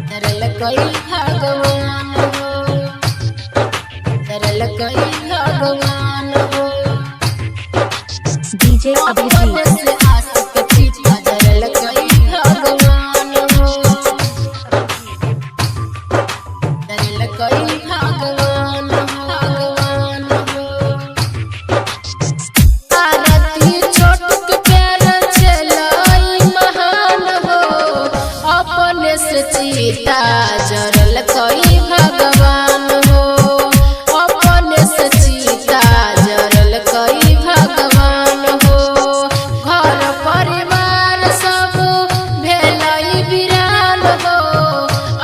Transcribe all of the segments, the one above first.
तरल कई भगवान हो, तरल कई भगवान हो। DJ अभिजीत से आशिक चीता तरल कई भगवान हो, तरल कई भगवान भगवान हो। आरती छोट के पैर चलाई महान हो, अपने से चीता जरल कई भगवान हो, अपने से चीता जरल कई भगवान हो। घर परिवार सब भेलई बिरान हो,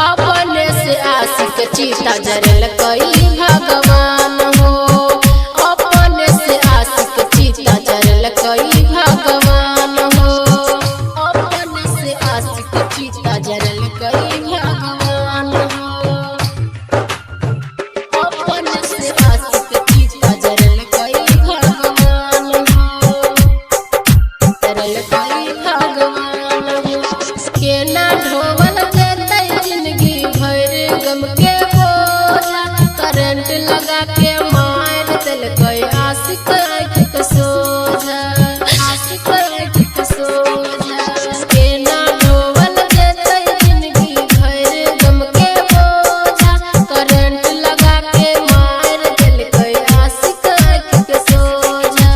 अपने से आशिक चीता जरल कई भगवान हो, अपने से आशिक चीता जरल कई भगवान हो, अपने से आशिक चीता जरल कई भगवान हो, अपने से आशिक चीता जरल कई भगवान हो, जरल कई भगवान हो। केना ढोवल देतै जिंदगी भर गम के बोझा, करंट लगा के मार देलकै आशिक आँखि के सोझा, आशिक आँखि के सोझा। केना ढोवल देतै जिंदगी भर गम के बोझा, करंट लगा के मार देलकै आशिक आँखि के सोझा।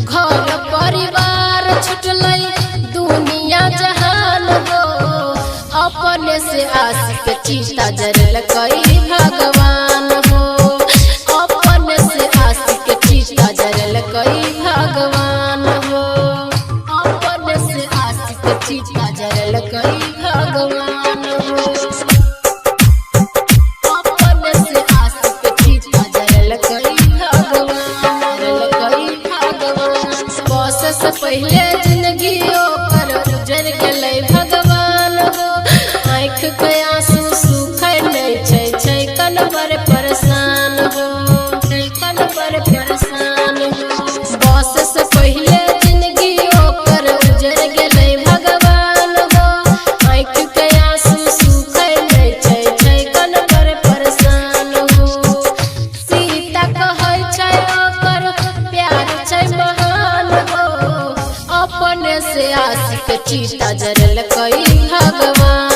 घर परिवार छुटलै दुनिया जहान हो, अपने से आशिक चीता जरल कई भगवान हो, अपने से आशिक चीता जरल कई भगवान हो, अपने से आशिक चीता जरल कई भगवान हो, अपने से आशिक चीता जरल कई भगवान, जरल कई भगवान। बस से पहले जिंदगी ओकर उजर गेलै भगवान हो, आँख के आंसू सूखै नहीं छै कन पर परेशान हो, कन पर परेशान हो। बस से पहले जिंदगी ओकर उजर गेलै भगवान हो, आँख के आंसू सूखै नहीं छै कन पर परेशान हो। सीता कहै छै ओकर प्यार छै महान हो, अपने से आशिक चीता जरल कई भगवान